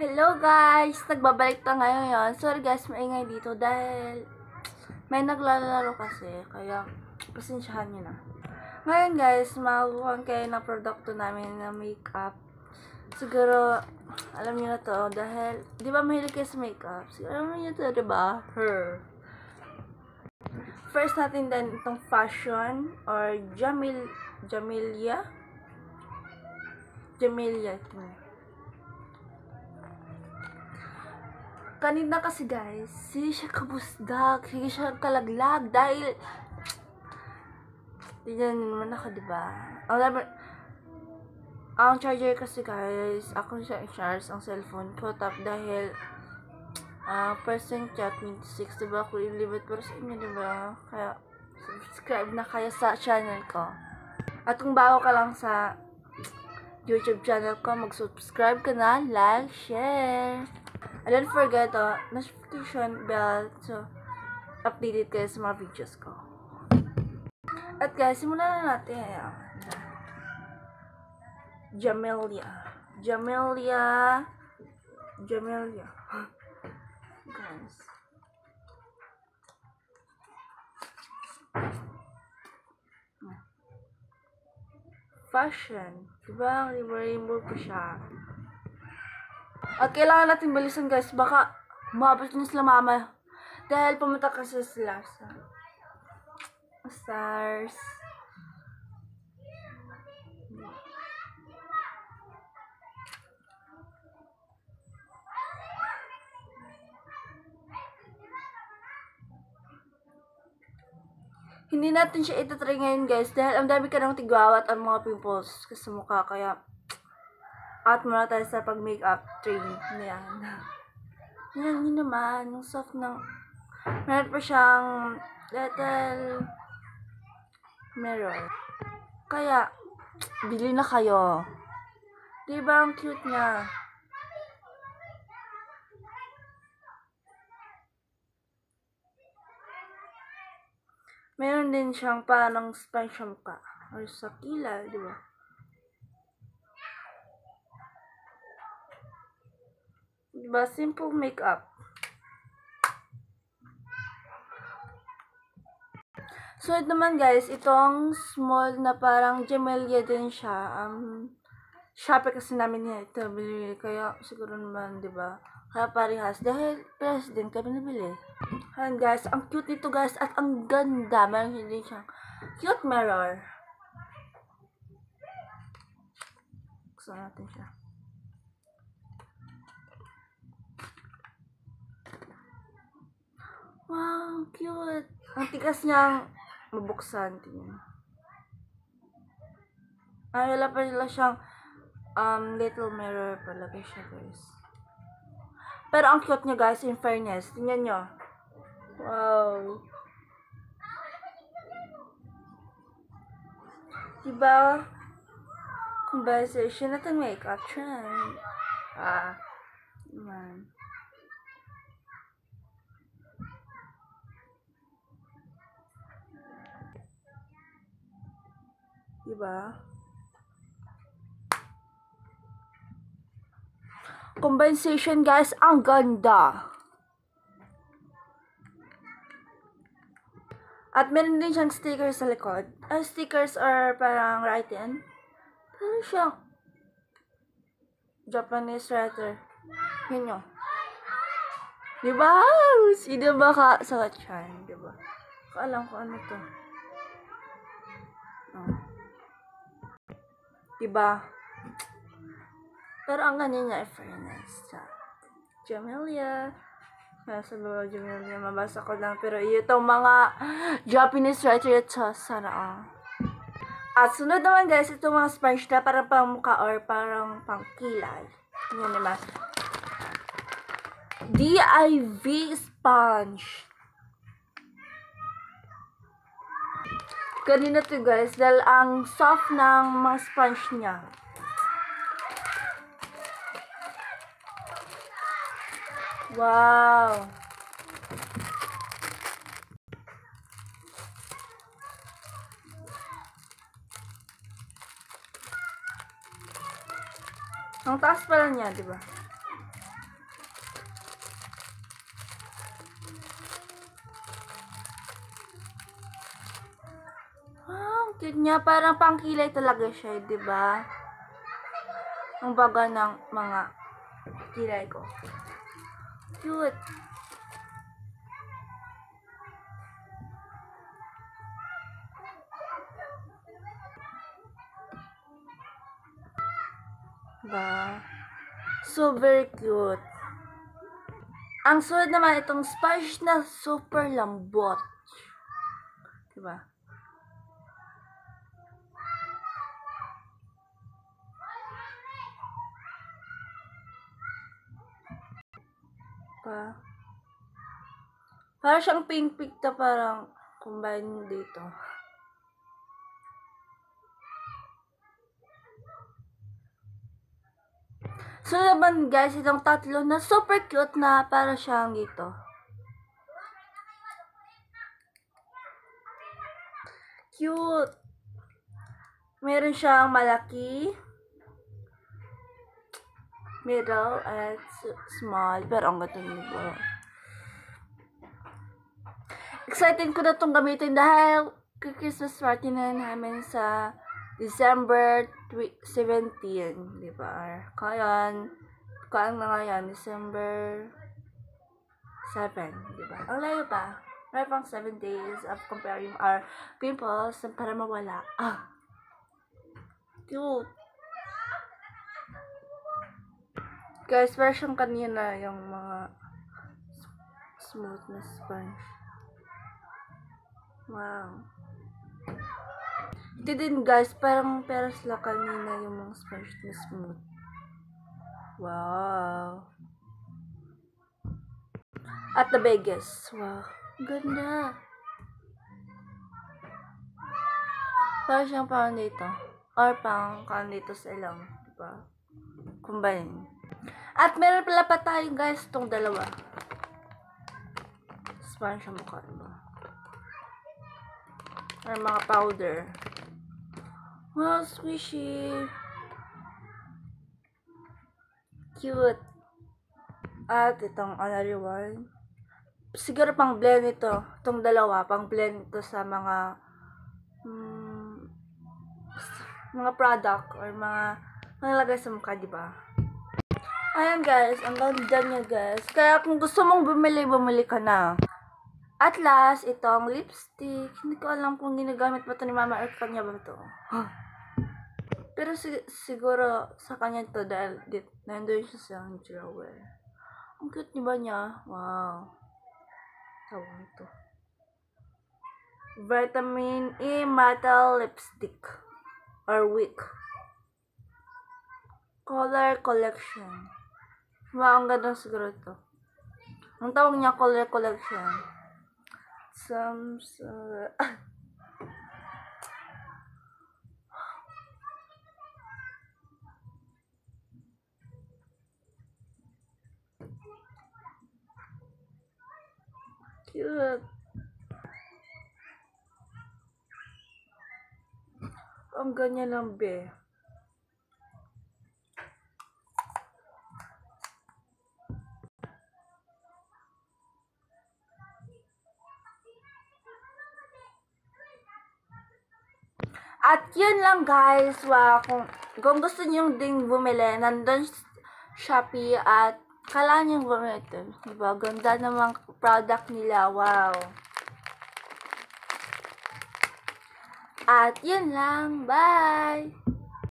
Hello guys! Nagbabalik na ngayon. Sorry guys, maingay dito dahil may naglalaro kasi. Kaya, pasensyahan nyo na. Ngayon guys, makukuha kayo ng produkto namin na makeup. Siguro, alam niyo na to dahil, di ba mahilig kayo sa makeup? Siguro alam niyo to, di ba? First natin din itong fashion or Jamelia ito. Kanina kasi guys, hindi siya kabusdag, hindi siya kalaglag dahil tignan naman ako, diba? Ang charger kasi guys, ako siya i-charge ang cellphone ko dahil percent chat 26, diba? Ako i-limit para sa inyo, diba? Kaya subscribe na kayo sa channel ko. At kung bago ka lang sa YouTube channel ko, mag-subscribe ka na, like, share. And don't forget the notification bell to updated kayo sa mga videos ko. At guys, simulan na natin. Jamelia. Guys. Fashion. Diba? Rainbow pa siya. At kailangan natin bilisan guys, baka maabot na sila mama. Dahil pumunta kasi sila sa stars. Hindi natin siya itatry ngayon guys, dahil ang dami ka ng tigwawat ang mga pimples sa mukha, kaya at muna tayo sa pag-makeup training niyan. Yan naman, yung soft ng, meron pa siyang little mirror. Kaya, bili na kayo. Diba ang cute niya? Meron din siyang parang sponge sa mukha. Or sa kilay, diba? Diba? Simple makeup. So, ito naman guys, itong small na parang Jamelia din siya. Shopee kasi namin niya ito binili. Kaya siguro naman, diba? Kaya parehas. Dahil parehas din kami nabili. Ayan guys, ang cute nito guys. At ang ganda. Meron hindi siyang cute mirror. Gusto natin siya. Wow, cute. Ang tikas niyang mabuksan. Tingnan. Ay, wala pa nila siyang little mirror palagay siya guys. Pero ang cute niya guys, in fairness. Tingnan nyo. Wow. Diba? Conversation at ang makeup trend. Man. Diba? Compensation guys, ang ganda. At meron din siyang stickers sa likod. Stickers are parang write-in. Pero siyang Japanese writer. Yun yun. Diba? Sino ba ka sa chan? Diba? Kaalam ko ano to. Diba? Pero ang ganyan niya, fairness. Jamelia. Nasa baba, Jamelia. Mabasa ko lang. Pero itong mga Japanese writer ito, sana At sunod naman guys, itong mga sponge na parang pang mukha or parang pang kilay. Yan naman. DIV sponge. Ganito to guys, dahil ang soft ng mga sponge niya. Wow! Ang taas pala niya, di ba? Cute niya, parang pangkilay talaga siya, di ba? Ang baga ng mga kilay ko. Cute. Diba? So, very cute. Ang sunod naman, itong sponge na super lambot. Diba? Diba? Parang siyang pink na parang combine dito. So naman guys, itong tatlo na super cute na para siyang dito. Cute. Meron siyang malaki, middle, at small. Pero ang ganda nito. Excited ko na itong gamitin dahil Christmas party na namin sa December 17, di ba? Kaya na ngayon, December 7, di ba? Ang layo pa. Meron pang 7 days of comparing our pimples para mawala. Cute. Guys, version kanina yung mga smooth na sponge. Wow. Ito din guys, parang peras lang kanina yung mga sponge na smooth. Wow. At the biggest. Wow. Ganda. Parang siyang parang dito. Or parang dito sa ilang. Diba? Combine. At meron pala pa tayo guys itong dalawa. Sponge ang mukha. Diba? Or mga powder. Wow, squishy. Cute. At itong another one. Siguro pang blend ito. Itong dalawa, pang blend ito sa mga product or mga nalagay sa mukha, diba? Ayan guys, ang ganda niya guys. Kaya kung gusto mong bumili ka na. At last, itong lipstick. Hindi ko alam kung ginagamit ba ito ni Mama or kanya ba ito. Pero siguro sa kanya ito dahil nandun siya sa drawer. Ang cute diba niya? Wow. Tawag ito. Vitamin E Matte Lipstick. Or Wick. Color Collection. Wow, ang ganda siguro ito. Ang tawag niya Color Collection. Cute. Ang ganyan lang be. At yun lang guys. Wow. Kung gusto niyo ding bumili, nandun Shopee at kailangan niyong bumili ito. Diba? Ganda namang product nila. Wow. At yun lang. Bye!